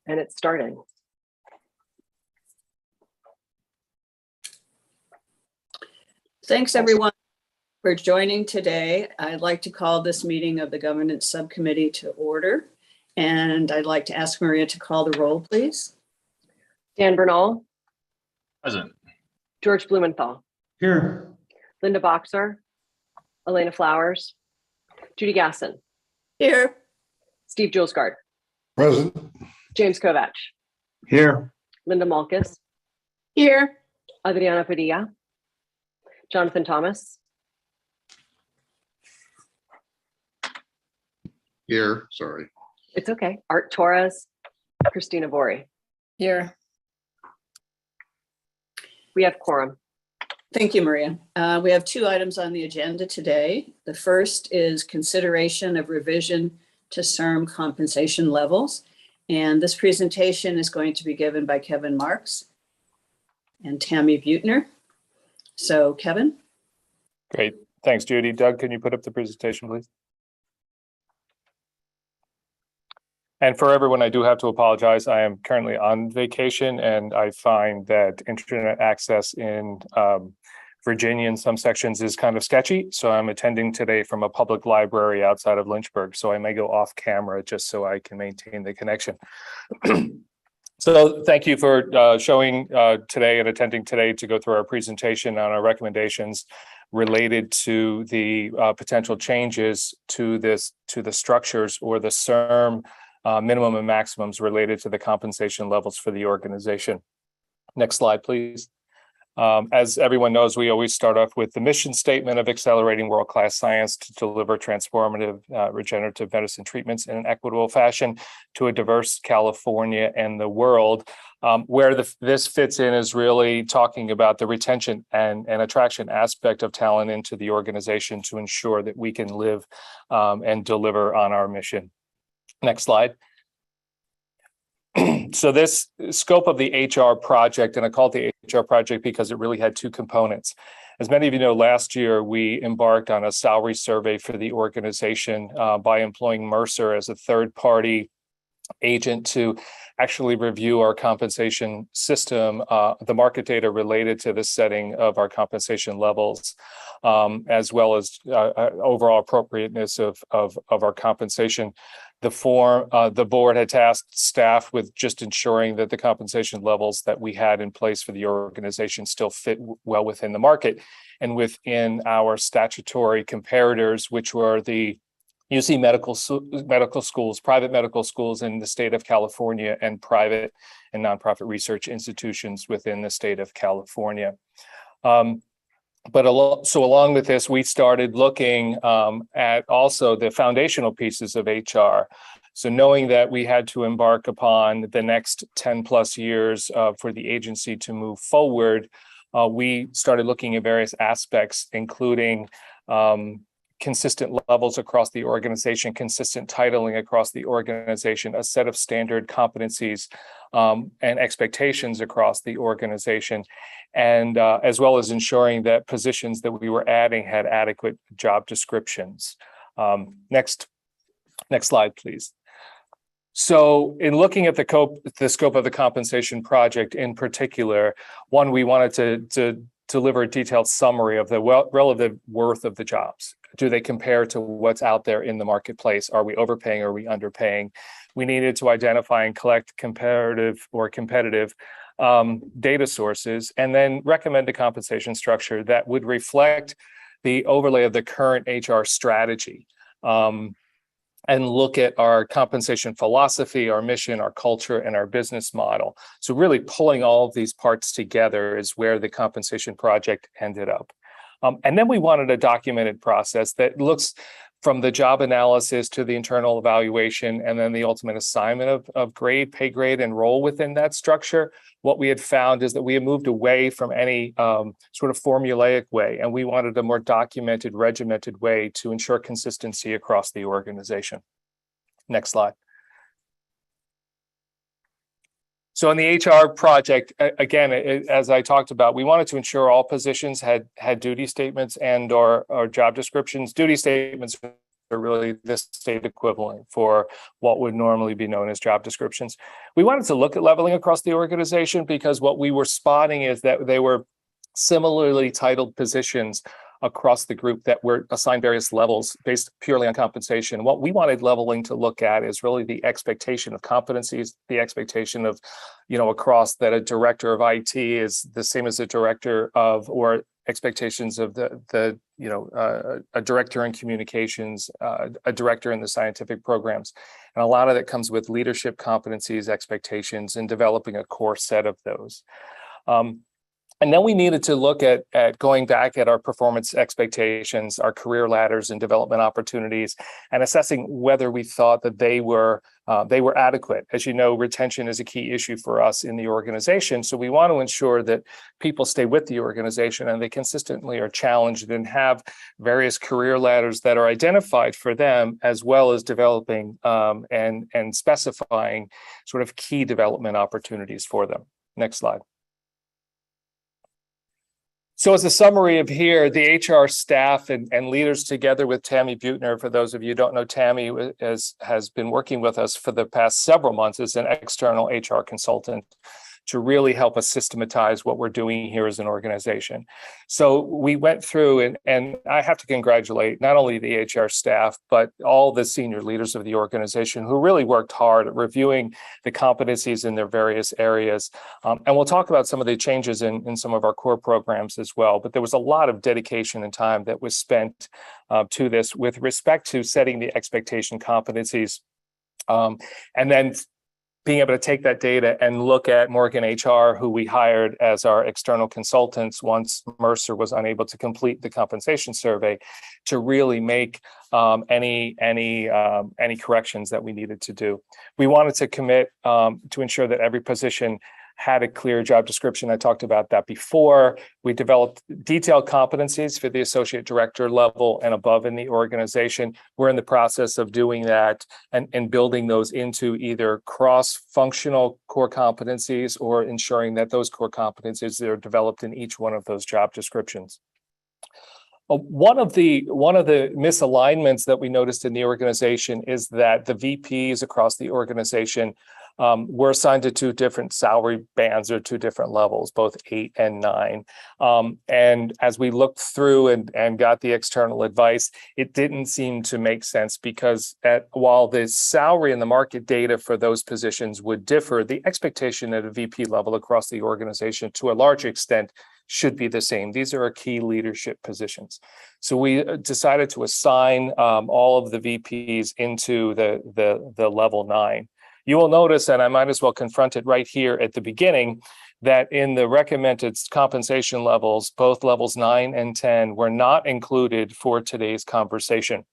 And it's starting. Thanks, everyone, for joining today. I'd like to call this meeting of the Governance Subcommittee to order. And I'd like to ask Maria to call the roll, please. Dan Bernal. Present. George Blumenthal. Here. Linda Boxer. Elena Flowers. Judy Gasson. Here. Steve Julesgaard. Present. James Kovach. Here. Linda Malkus. Here. Adriana Padilla. Jonathan Thomas. Here. Sorry. It's okay. Art Torres. Christina Vori. Here. We have quorum. Thank you, Maria. We have two items on the agenda today. The first is consideration of revision to CERM compensation levels. And this presentation is going to be given by Kevin Marks and Tammy Buettner. So, Kevin. Great. Thanks, Judy. Doug, can you put up the presentation, please? And for everyone, I do have to apologize. I am currently on vacation, and I find that internet access in Virginia in some sections is kind of sketchy. So I'm attending today from a public library outside of Lynchburg. So I may go off camera just so I can maintain the connection. So thank you for showing today and attending today to go through our presentation on our recommendations related to the potential changes to the structures or the CERM minimum and maximums related to the compensation levels for the organization. Next slide, please. As everyone knows, we always start off with the mission statement of accelerating world-class science to deliver transformative regenerative medicine treatments in an equitable fashion to a diverse California and the world. Where this fits in is really talking about the retention and attraction aspect of talent into the organization to ensure that we can live and deliver on our mission. Next slide. So this scope of the HR project, and I call it the HR project because it really had two components. As many of you know, last year we embarked on a salary survey for the organization by employing Mercer as a third-party agent to actually review our compensation system, the market data related to the setting of our compensation levels, as well as overall appropriateness of our compensation. The board had tasked staff with just ensuring that the compensation levels that we had in place for the organization still fit well within the market and within our statutory comparators, which were the UC medical schools, private medical schools in the state of California, and private and nonprofit research institutions within the state of California. So along with this, we started looking at also the foundational pieces of HR. So knowing that we had to embark upon the next 10 plus years for the agency to move forward, we started looking at various aspects, including consistent levels across the organization, consistent titling across the organization, a set of standard competencies and expectations across the organization, and as well as ensuring that positions that we were adding had adequate job descriptions. Next slide, please. So in looking at the scope of the compensation project in particular, one, we wanted to deliver a detailed summary of the relative worth of the jobs. Do they compare to what's out there in the marketplace? Are we overpaying? Are we underpaying? We needed to identify and collect comparative or competitive data sources, and then recommend a compensation structure that would reflect the overlay of the current HR strategy, and look at our compensation philosophy, our mission, our culture, and our business model. So really pulling all of these parts together is where the compensation project ended up. And then we wanted a documented process that looks from the job analysis to the internal evaluation, and then the ultimate assignment of grade, pay grade, and role within that structure. What we had found is that we had moved away from any sort of formulaic way, and we wanted a more documented, regimented way to ensure consistency across the organization. Next slide. So in the HR project, again, as I talked about, we wanted to ensure all positions had duty statements and or job descriptions. Duty statements are really the state equivalent for what would normally be known as job descriptions. We wanted to look at leveling across the organization because what we were spotting is that they were similarly titled positions across the group that were assigned various levels based purely on compensation. What we wanted leveling to look at is really the expectation of competencies, the expectation of, across that a director of IT is the same as a director of, or expectations of a director in communications, a director in the scientific programs. And a lot of that comes with leadership competencies, expectations, and developing a core set of those. And then we needed to look at going back at our performance expectations, our career ladders and development opportunities, and assessing whether we thought that they were adequate. As you know, retention is a key issue for us in the organization. So we want to ensure that people stay with the organization and they consistently are challenged and have various career ladders that are identified for them, as well as developing and specifying sort of key development opportunities for them. Next slide. So as a summary of here, the HR staff and leaders together with Tammy Buettner, for those of you who don't know, Tammy has been working with us for the past several months as an external HR consultant to really help us systematize what we're doing here as an organization. So we went through, and I have to congratulate not only the HR staff, but all the senior leaders of the organization who really worked hard at reviewing the competencies in their various areas. And we'll talk about some of the changes in some of our core programs as well. But there was a lot of dedication and time that was spent to this with respect to setting the expectation competencies. And then being able to take that data and look at Morgan HR, who we hired as our external consultants once Mercer was unable to complete the compensation survey, to really make any corrections that we needed to do. We wanted to commit to ensure that every position had a clear job description. I talked about that before. We developed detailed competencies for the associate director level and above in the organization. We're in the process of doing that and building those into either cross-functional core competencies or ensuring that those core competencies are developed in each one of those job descriptions. One of the misalignments that we noticed in the organization is that the VPs across the organization were assigned to two different salary bands or two different levels, both 8 and 9. And as we looked through and got the external advice, it didn't seem to make sense because while the salary and the market data for those positions would differ, the expectation at a VP level across the organization to a large extent should be the same. These are our key leadership positions. So we decided to assign all of the VPs into the level 9. You will notice, and I might as well confront it right here at the beginning, that in the recommended compensation levels, both levels 9 and 10 were not included for today's conversation.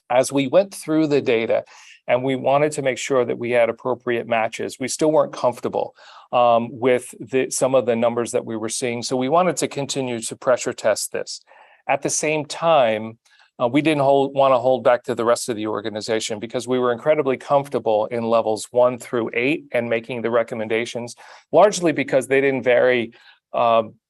As we went through the data and we wanted to make sure that we had appropriate matches, we still weren't comfortable with some of the numbers that we were seeing. So we wanted to continue to pressure test this. At the same time, we didn't want to hold back to the rest of the organization because we were incredibly comfortable in levels 1 through 8 and making the recommendations, largely because they didn't vary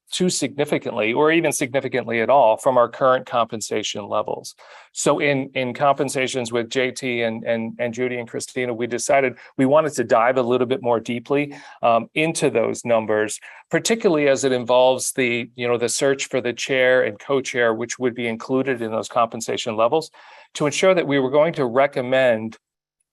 too significantly or even significantly at all from our current compensation levels. So in compensations with JT and Judy and Christina, we decided we wanted to dive a little bit more deeply into those numbers, particularly as it involves the search for the chair and co-chair, which would be included in those compensation levels, to ensure that we were going to recommend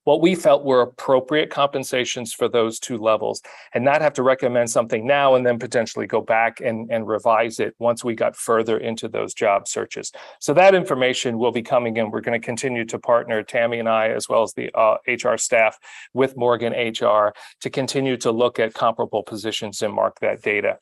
what we felt were appropriate compensations for those two levels and not have to recommend something now and then potentially go back and revise it once we got further into those job searches. So that information will be coming in. We're going to continue to partner, Tammy and I, as well as the HR staff with Morgan HR to continue to look at comparable positions and mark that data.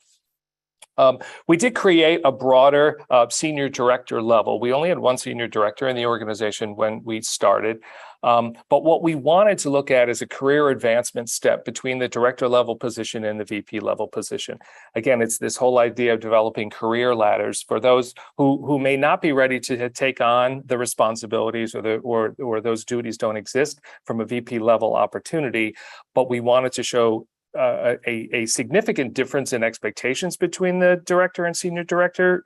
We did create a broader senior director level. We only had one senior director in the organization when we started. But what we wanted to look at is a career advancement step between the director level position and the VP level position. Again, it's this whole idea of developing career ladders for those who may not be ready to take on the responsibilities or those duties don't exist from a VP level opportunity. But we wanted to show a significant difference in expectations between the director and senior director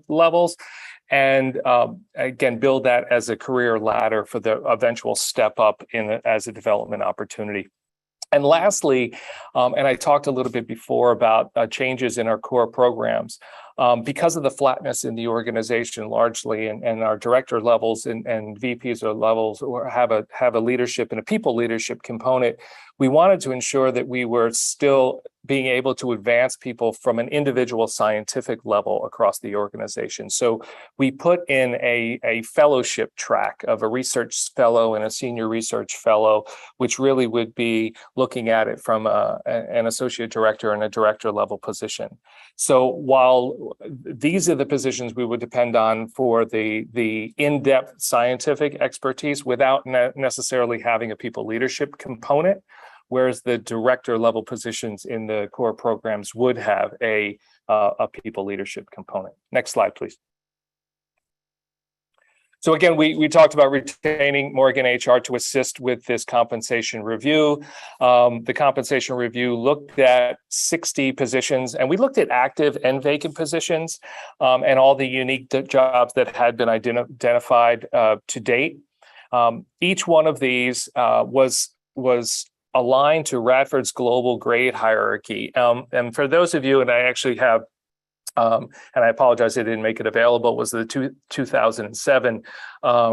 levels, and again, build that as a career ladder for the eventual step up as a development opportunity. And lastly, and I talked a little bit before about changes in our core programs. Because of the flatness in the organization largely, and our director levels and VPs or levels have a leadership and a people leadership component, we wanted to ensure that we were still being able to advance people from an individual scientific level across the organization. So we put in a fellowship track of a research fellow and a senior research fellow, which really would be looking at it from an associate director and a director level position. So while these are the positions we would depend on for the in-depth scientific expertise without necessarily having a people leadership component, whereas the director level positions in the core programs would have a people leadership component. Next slide, please. So again, we talked about retaining Morgan HR to assist with this compensation review. The compensation review looked at 60 positions, and we looked at active and vacant positions and all the unique jobs that had been identified to date. Each one of these was aligned to Radford's global grade hierarchy. And for those of you, and I actually have, and I apologize I didn't make it available, was the 2007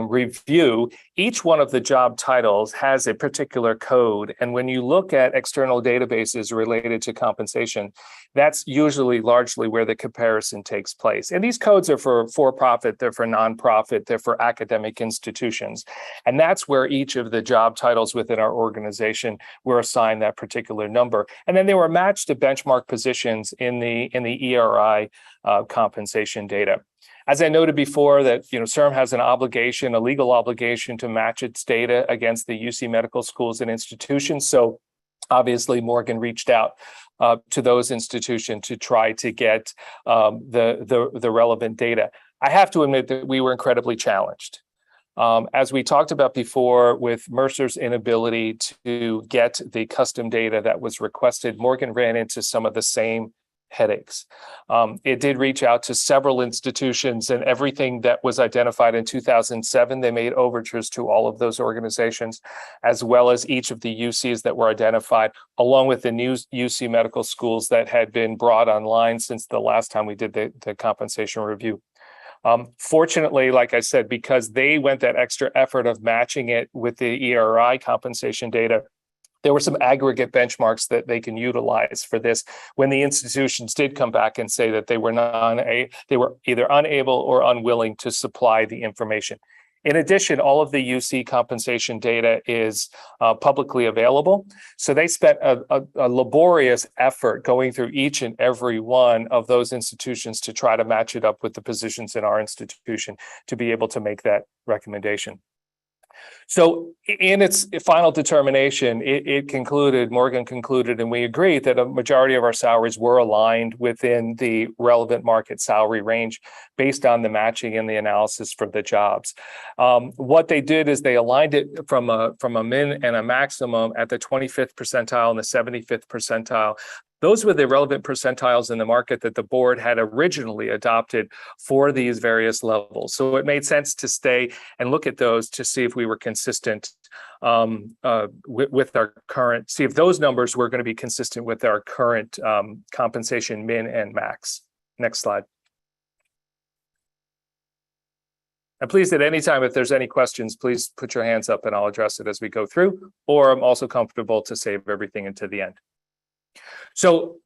review. Each one of the job titles has a particular code. And when you look at external databases related to compensation, that's usually largely where the comparison takes place. And these codes are for-profit, they're for nonprofit, they're for academic institutions. And that's where each of the job titles within our organization were assigned that particular number. And then they were matched to benchmark positions in the ERI compensation data. As I noted before, that CIRM has an obligation, a legal obligation, to match its data against the UC medical schools and institutions. So obviously, Morgan reached out to those institutions to try to get the relevant data. I have to admit that we were incredibly challenged. As we talked about before, with Mercer's inability to get the custom data that was requested, Morgan ran into some of the same headaches. It did reach out to several institutions, and everything that was identified in 2007, they made overtures to all of those organizations, as well as each of the UCs that were identified, along with the new UC medical schools that had been brought online since the last time we did the compensation review. Fortunately, like I said, because they went that extra effort of matching it with the ERI compensation data, there were some aggregate benchmarks that they can utilize for this when the institutions did come back and say that they were either unable or unwilling to supply the information. In addition, all of the UC compensation data is publicly available. So they spent a laborious effort going through each and every one of those institutions to try to match it up with the positions in our institution to be able to make that recommendation. So in its final determination, Morgan concluded, and we agreed that a majority of our salaries were aligned within the relevant market salary range based on the matching and the analysis for the jobs. What they did is they aligned it from a min and a maximum at the 25th percentile and the 75th percentile. Those were the relevant percentiles in the market that the board had originally adopted for these various levels. So it made sense to stay and look at those to see if we were consistent with our current, see if those numbers were going to be consistent with our current compensation min and max. Next slide. And please, at any time, if there's any questions, please put your hands up and I'll address it as we go through, or I'm also comfortable to save everything into the end. So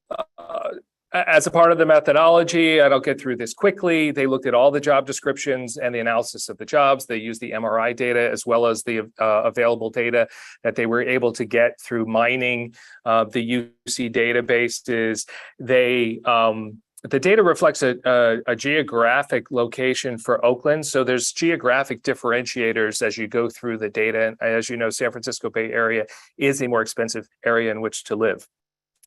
as a part of the methodology, and I'll get through this quickly, they looked at all the job descriptions and the analysis of the jobs. They used the MRI data as well as the available data that they were able to get through mining the UC databases. The data reflects a geographic location for Oakland. So there's geographic differentiators as you go through the data. And as you know, San Francisco Bay Area is a more expensive area in which to live.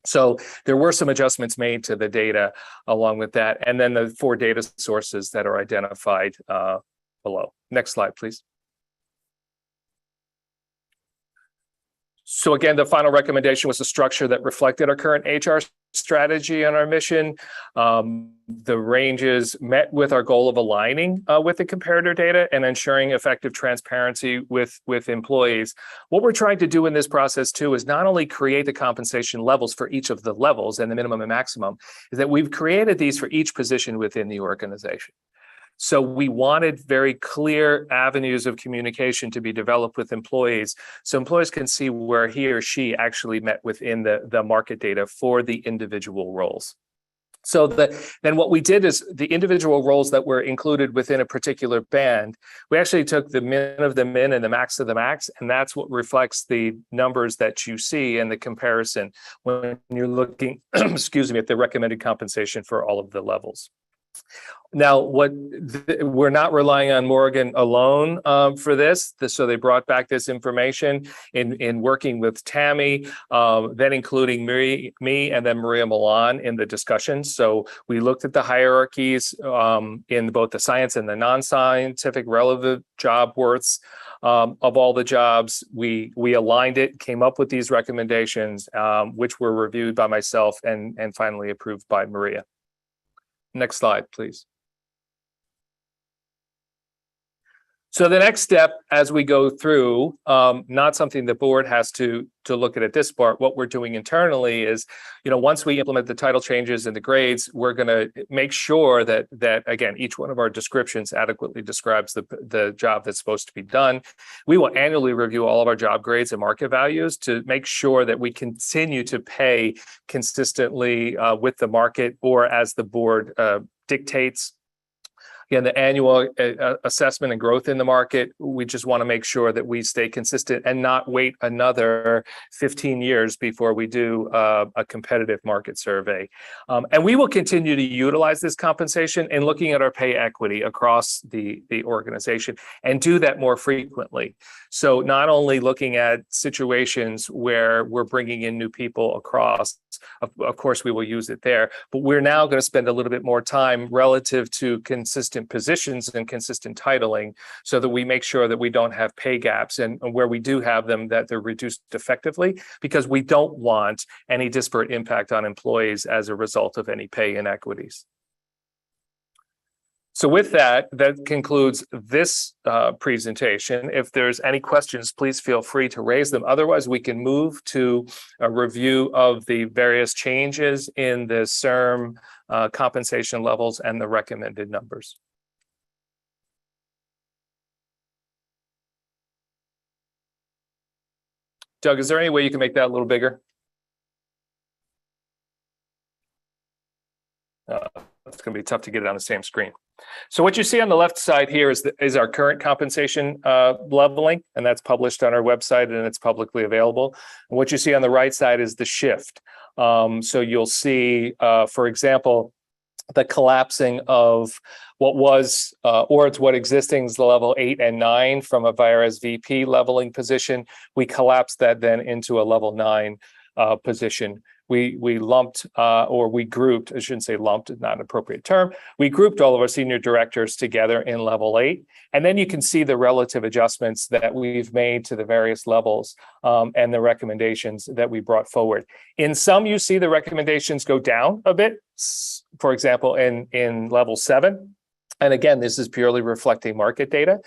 So there were some adjustments made to the data along with that. And then the 4 data sources that are identified below. Next slide, please. So again, the final recommendation was a structure that reflected our current HR strategy and our mission. The ranges met with our goal of aligning with the comparator data and ensuring effective transparency with employees. What we're trying to do in this process too is not only create the compensation levels for each of the levels and the minimum and maximum, is that we've created these for each position within the organization. So we wanted very clear avenues of communication to be developed with employees, so employees can see where he or she actually met within the market data for the individual roles. So then what we did is the individual roles that were included within a particular band, we actually took the min of the min and the max of the max, and that's what reflects the numbers that you see in the comparison when you're looking, excuse me, at the recommended compensation for all of the levels. Now, we're not relying on Morgan alone for this. So they brought back this information in working with Tammy, then including me and then Maria Milan in the discussion. So we looked at the hierarchies in both the science and the non-scientific relevant job worths of all the jobs. We aligned it, came up with these recommendations, which were reviewed by myself and finally approved by Maria. Next slide, please. So the next step as we go through, not something the board has to look at this part, what we're doing internally is, once we implement the title changes and the grades, we're going to make sure that again, each one of our descriptions adequately describes the job that's supposed to be done. We will annually review all of our job grades and market values to make sure that we continue to pay consistently with the market or as the board dictates. Again, the annual assessment and growth in the market, we just want to make sure that we stay consistent and not wait another 15 years before we do a competitive market survey. And we will continue to utilize this compensation in looking at our pay equity across the organization and do that more frequently. So not only looking at situations where we're bringing in new people across, of course, we will use it there, but we're now going to spend a little bit more time relative to consistent positions and consistent titling so that we make sure that we don't have pay gaps, and where we do have them, that they're reduced effectively, because we don't want any disparate impact on employees as a result of any pay inequities. So with that concludes this presentation. If there's any questions, please feel free to raise them. Otherwise, we can move to a review of the various changes in the SERM compensation levels and the recommended numbers. Doug, is there any way you can make that a little bigger? It's going to be tough to get it on the same screen. So what you see on the left side here is our current compensation leveling, and that's published on our website and it's publicly available. And what you see on the right side is the shift. So you'll see, for example, the collapsing of what was, or it's what existing is the level 8 and 9 from a virus VP leveling position. We collapsed that then into a level 9 position. We lumped, or we grouped, I shouldn't say lumped, not an appropriate term. We grouped all of our senior directors together in level 8. And then you can see the relative adjustments that we've made to the various levels and the recommendations that we brought forward. In some, you see the recommendations go down a bit, for example, in level 7. And again, this is purely reflecting market data.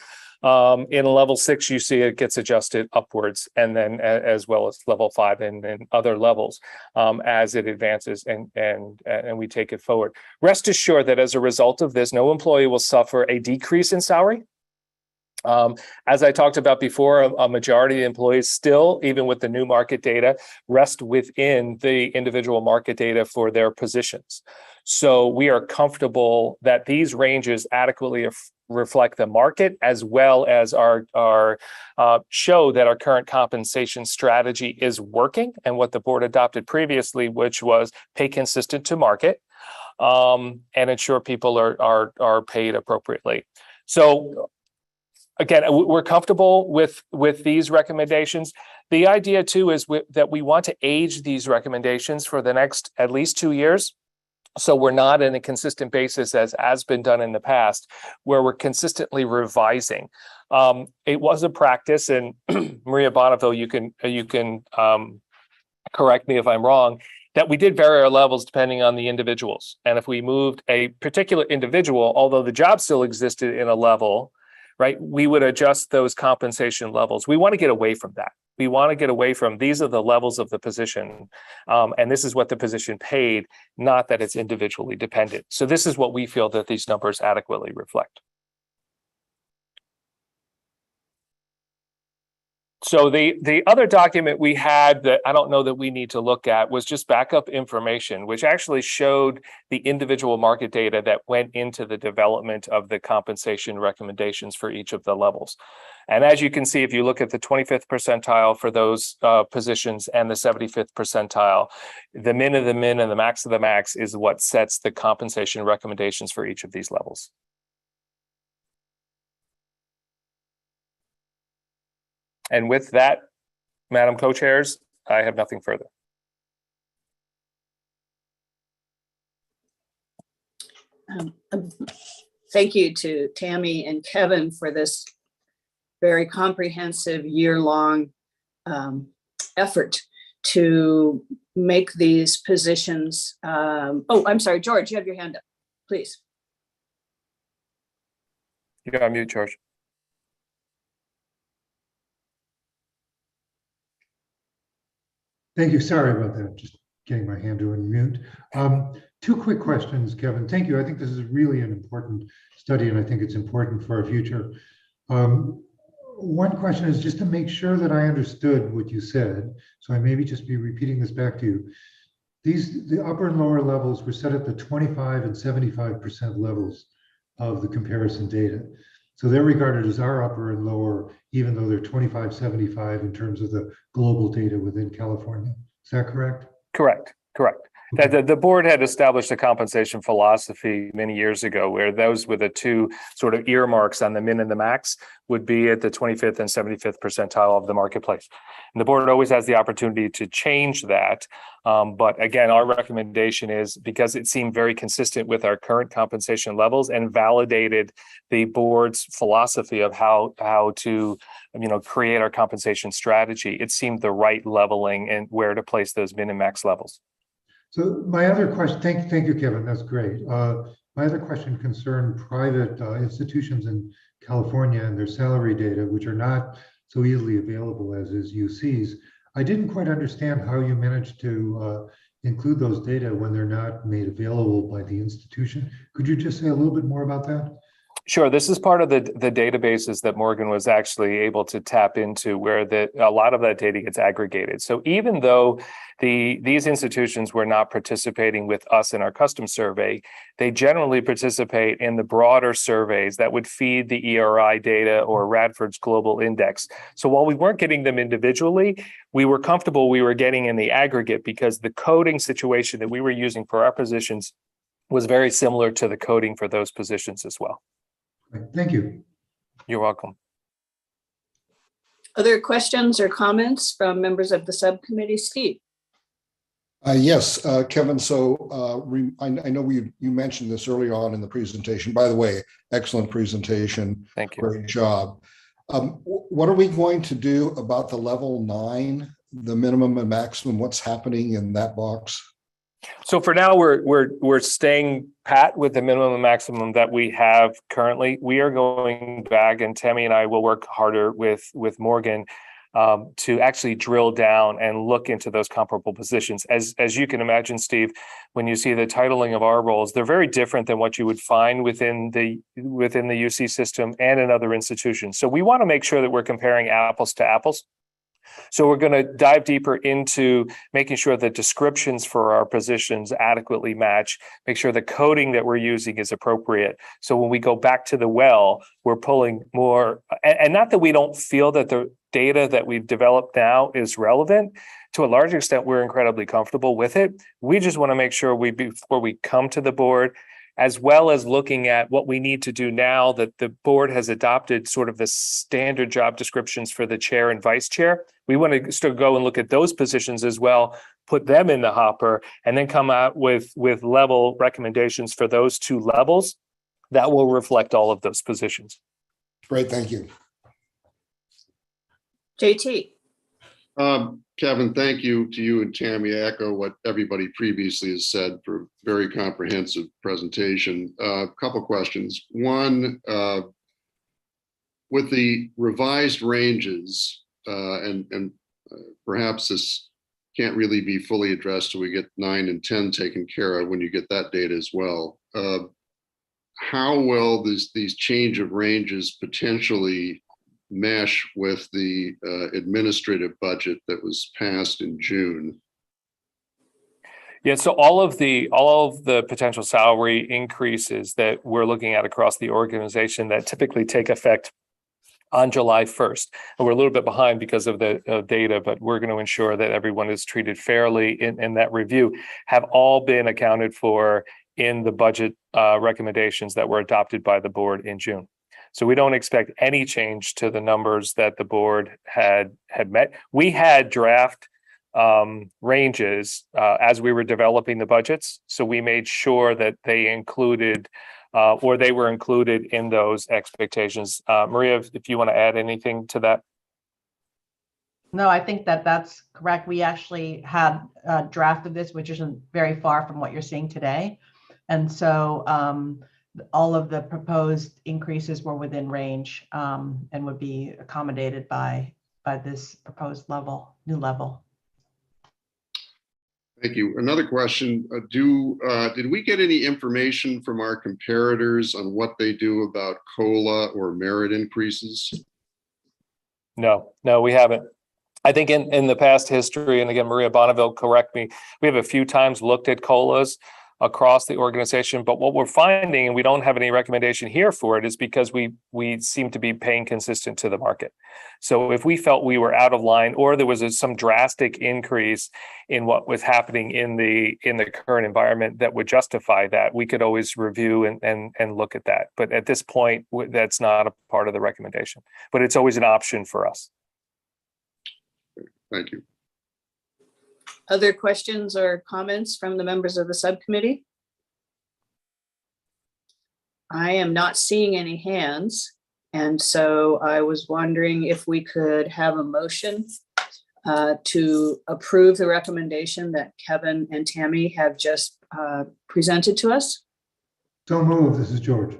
In level 6, you see it gets adjusted upwards, and then as well as level 5 and other levels as it advances and we take it forward. Rest assured that as a result of this, no employee will suffer a decrease in salary. As I talked about before, a majority of employees still, even with the new market data, rest within the individual market data for their positions. So we are comfortable that these ranges adequately reflect the market, as well as our show that our current compensation strategy is working, and what the board adopted previously, which was pay consistent to market and ensure people are paid appropriately. So again, we're comfortable with these recommendations. The idea too is that we want to age these recommendations for the next at least 2 years. So we're not in a consistent basis as been done in the past, where we're consistently revising. It was a practice, and Maria Bonneville, you can correct me if I'm wrong, that we did vary our levels depending on the individuals. And if we moved a particular individual, although the job still existed in a level, right, we would adjust those compensation levels. We want to get away from that. We want to get away from these are the levels of the position, and this is what the position paid, not that it's individually dependent. So this is what we feel that these numbers adequately reflect. So the other document we had that I don't know that we need to look at was just backup information, which actually showed the individual market data that went into the development of the compensation recommendations for each of the levels. And as you can see, if you look at the 25th percentile for those positions and the 75th percentile, the min of the min and the max of the max is what sets the compensation recommendations for each of these levels. And with that, Madam Co-Chairs, I have nothing further. Thank you to Tammy and Kevin for this very comprehensive year-long effort to make these positions. Oh, I'm sorry, George, you have your hand up, please. You're on mute, George. Thank you. Sorry about that. Just getting my hand to unmute. Two quick questions, Kevin. Thank you. I think this is really an important study, and I think it's important for our future. One question is just to make sure that I understood what you said. So I maybe just be repeating this back to you. The upper and lower levels were set at the 25 and 75% levels of the comparison data. So they're regarded as our upper and lower, even though they're 25, 75 in terms of the global data within California. Is that correct? Correct. Okay. The board had established a compensation philosophy many years ago where those with the two sort of earmarks on the min and the max would be at the 25th and 75th percentile of the marketplace. And the board always has the opportunity to change that. But again, our recommendation is because it seemed very consistent with our current compensation levels and validated the board's philosophy of how to create our compensation strategy. It seemed the right leveling and where to place those min and max levels. So my other question, thank you, Kevin, that's great. My other question concerned private institutions in California and their salary data, which are not so easily available as is UC's. I didn't quite understand how you managed to include those data when they're not made available by the institution. Could you just say a little bit more about that? Sure. This is part of the databases that Morgan was actually able to tap into where a lot of that data gets aggregated. So even though these institutions were not participating with us in our custom survey, they generally participate in the broader surveys that would feed the ERI data or Radford's Global Index. So while we weren't getting them individually, we were comfortable we were getting in the aggregate because the coding situation that we were using for our positions was very similar to the coding for those positions as well. Thank you. You're welcome. Other questions or comments from members of the subcommittee? Steve? Yes, Kevin. So I know you mentioned this earlier on in the presentation. By the way, excellent presentation. Thank you. Great job. What are we going to do about the level 9, the minimum and maximum? What's happening in that box? So for now, we're staying pat with the minimum and maximum that we have currently. We are going back, and Tammy and I will work harder with Morgan to actually drill down and look into those comparable positions. As you can imagine, Steve, when you see the titling of our roles, they're very different than what you would find within the UC system and in other institutions. So we want to make sure that we're comparing apples to apples. So we're going to dive deeper into making sure that descriptions for our positions adequately match, make sure the coding that we're using is appropriate. So when we go back to the well, we're pulling more, and not that we don't feel that the data that we've developed now is relevant. To a large extent, we're incredibly comfortable with it. We just want to make sure before we come to the board, as well as looking at what we need to do now that the board has adopted sort of the standard job descriptions for the chair and vice chair. We want to still go and look at those positions as well, put them in the hopper, and then come out with level recommendations for those two levels that will reflect all of those positions. Great, thank you. JT. Kevin, thank you to you and Tammy. I echo what everybody previously has said for a very comprehensive presentation. A couple questions. One, with the revised ranges, and perhaps this can't really be fully addressed till we get 9 and 10 taken care of when you get that data as well. How will these change of ranges potentially mesh with the administrative budget that was passed in June? Yeah, so all of the potential salary increases that we're looking at across the organization that typically take effect on July 1st. And we're a little bit behind because of the data, but we're going to ensure that everyone is treated fairly in that review, have all been accounted for in the budget recommendations that were adopted by the board in June. So we don't expect any change to the numbers that the board had met. We had draft ranges as we were developing the budgets. So we made sure that they included or they were included in those expectations. Maria, if you want to add anything to that. No, I think that's correct. We actually had a draft of this, which isn't very far from what you're seeing today. And so all of the proposed increases were within range and would be accommodated by this proposed new level. Thank you. Another question, did we get any information from our comparators on what they do about COLA or merit increases? No, we haven't. I think in the past history, and again, Maria Bonneville, correct me, we have a few times looked at COLAs across the organization, but what we're finding, and we don't have any recommendation here for it, is because we seem to be paying consistent to the market. So if we felt we were out of line or there was some drastic increase in what was happening in the current environment that would justify that, we could always review and look at that. But at this point, that's not a part of the recommendation, but it's always an option for us. Thank you. Other questions or comments from the members of the subcommittee? I am not seeing any hands. And so I was wondering if we could have a motion to approve the recommendation that Kevin and Tammy have just presented to us. So moved. This is George.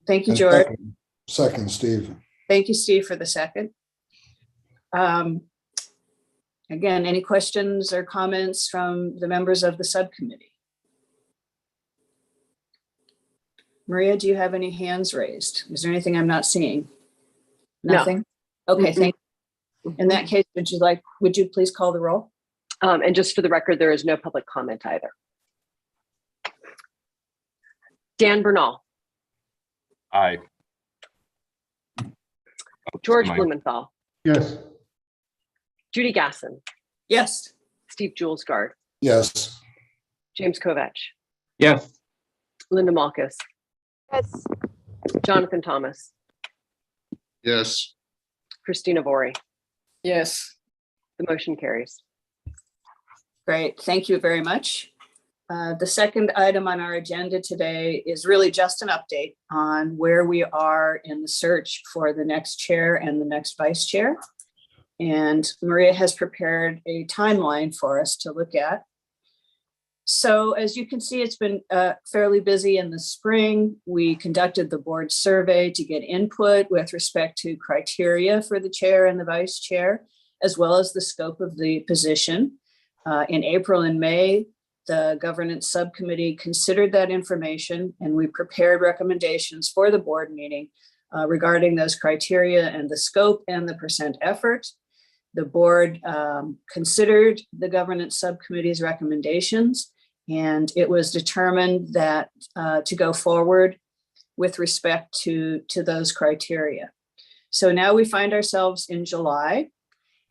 Thank you, George. Second, Steve. Thank you, Steve, for the second. Again, any questions or comments from the members of the subcommittee? Maria, do you have any hands raised? Is there anything I'm not seeing? Nothing? No. Okay, thank you. In that case, would you please call the roll? And just for the record, there is no public comment either. Dan Bernal. Aye. George Blumenthal. Yes. Judy Gasson. Yes. Steve Julesgaard. Yes. James Kovach. Yes. Linda Malkus. Yes. Jonathan Thomas. Yes. Christina Vori. Yes. The motion carries. Great, thank you very much. The second item on our agenda today is really just an update on where we are in the search for the next chair and the next vice chair. And Maria has prepared a timeline for us to look at. So as you can see, it's been fairly busy in the spring. We conducted the board survey to get input with respect to criteria for the chair and the vice chair, as well as the scope of the position. In April and May, the Governance Subcommittee considered that information, and we prepared recommendations for the board meeting regarding those criteria and the scope and the percent effort. The board considered the Governance Subcommittee's recommendations, and it was determined that to go forward with respect to those criteria. So now we find ourselves in July,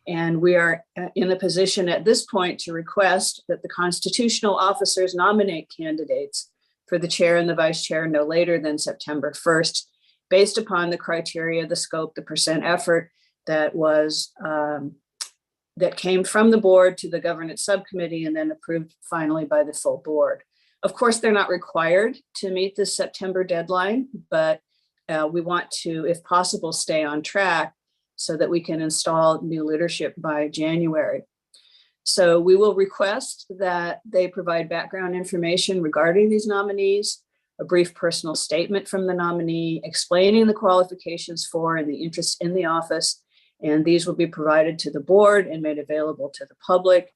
and we are in the position at this point to request that the constitutional officers nominate candidates for the chair and the vice chair no later than September 1st, based upon the criteria, the scope, the percent effort that was that came from the board to the Governance Subcommittee and then approved finally by the full board. Of course, they're not required to meet this September deadline, but we want to, if possible, stay on track so that we can install new leadership by January. So we will request that they provide background information regarding these nominees, a brief personal statement from the nominee explaining the qualifications for and the interest in the office. And these will be provided to the board and made available to the public.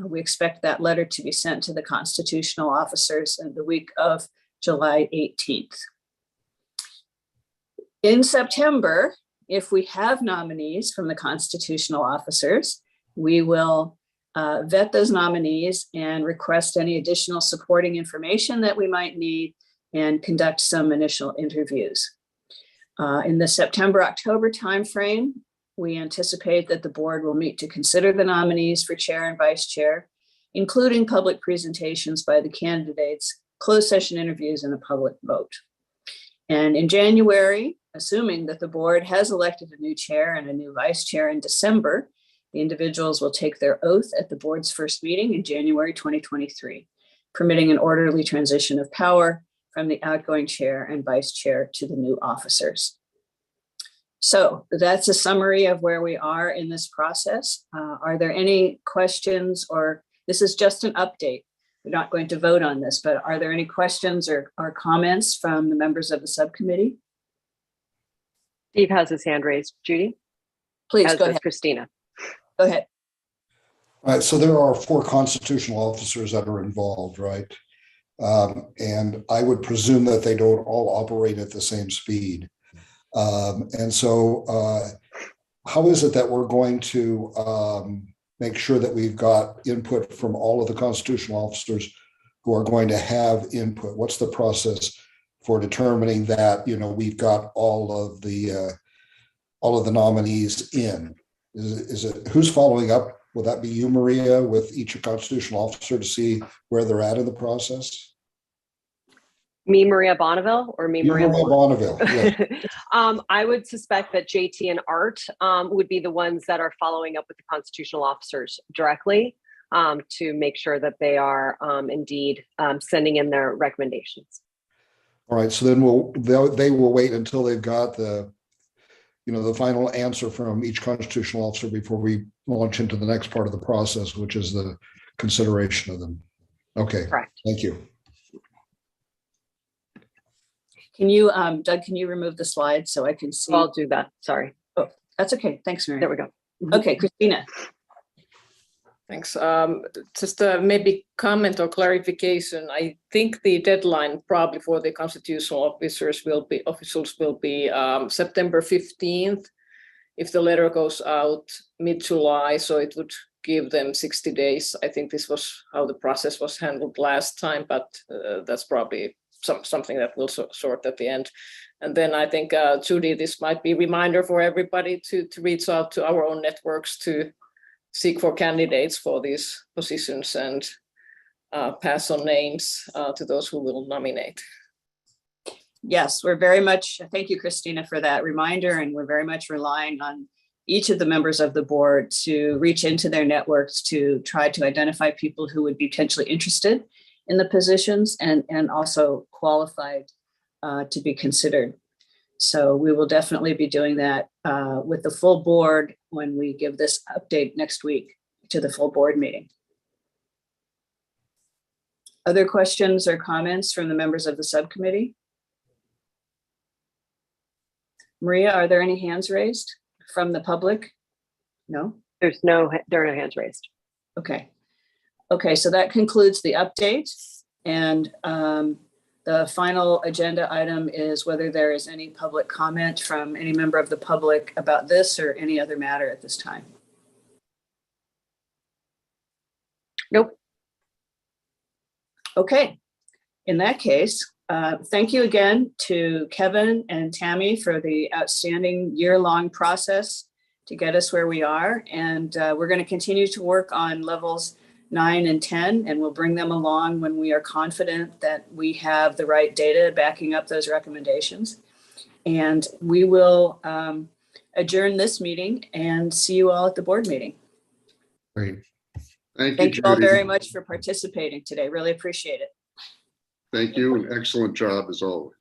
We expect that letter to be sent to the constitutional officers in the week of July 18th. In September, if we have nominees from the constitutional officers, we will vet those nominees and request any additional supporting information that we might need and conduct some initial interviews. In the September-October timeframe, we anticipate that the board will meet to consider the nominees for chair and vice chair, including public presentations by the candidates, closed session interviews, and a public vote. And in January, assuming that the board has elected a new chair and a new vice chair in December, the individuals will take their oath at the board's first meeting in January 2023, permitting an orderly transition of power from the outgoing chair and vice chair to the new officers. So that's a summary of where we are in this process. Are there any questions, or this is just an update? We're not going to vote on this, but are there any questions or comments from the members of the subcommittee? Steve has his hand raised. Judy? Please As go does ahead. Christina. Go ahead. All right, so there are 4 constitutional officers that are involved, right? And I would presume that they don't all operate at the same speed. And so how is it that we're going to make sure that we've got input from all of the constitutional officers who are going to have input? What's the process for determining that, you know, we've got all of the nominees in? Is it who's following up? Will that be you, Maria, with each constitutional officer to see where they're at in the process? Me, Maria Bonneville, or me, You, Maria Maria Moore? Bonneville, yes. I would suspect that JT and Art would be the ones that are following up with the constitutional officers directly to make sure that they are indeed sending in their recommendations. All right, so then they will wait until they've got the final answer from each constitutional officer before we launch into the next part of the process, which is the consideration of them. Okay, Correct. thank you. Can you, Doug, can you remove the slide so I can see? I'll do that. Sorry. Oh, that's okay. Thanks, Mary. There we go. Okay, Christina. Thanks. Just maybe comment or clarification. I think the deadline probably for the constitutional officers will be September 15th. If the letter goes out mid-July, so it would give them 60 days. I think this was how the process was handled last time, but that's probably something that we'll sort at the end. And then I think, Judy, this might be a reminder for everybody to reach out to our own networks to seek for candidates for these positions and pass on names to those who will nominate. Yes, we're very much, thank you, Christina, for that reminder. And we're very much relying on each of the members of the board to reach into their networks to try to identify people who would be potentially interested in the positions and also qualified to be considered. So we will definitely be doing that with the full board when we give this update next week to the full board meeting. Other questions or comments from the members of the subcommittee? Maria, are there any hands raised from the public? No? There are no hands raised. Okay. Okay, so that concludes the update. And the final agenda item is whether there is any public comment from any member of the public about this or any other matter at this time. Nope. Okay, in that case, thank you again to Kevin and Tammy for the outstanding year-long process to get us where we are. And we're going to continue to work on levels 9 and 10, and we'll bring them along when we are confident that we have the right data backing up those recommendations. And we will adjourn this meeting and see you all at the board meeting. Great. Thank you all very much for participating today. Really appreciate it. Thank you, and excellent job as always.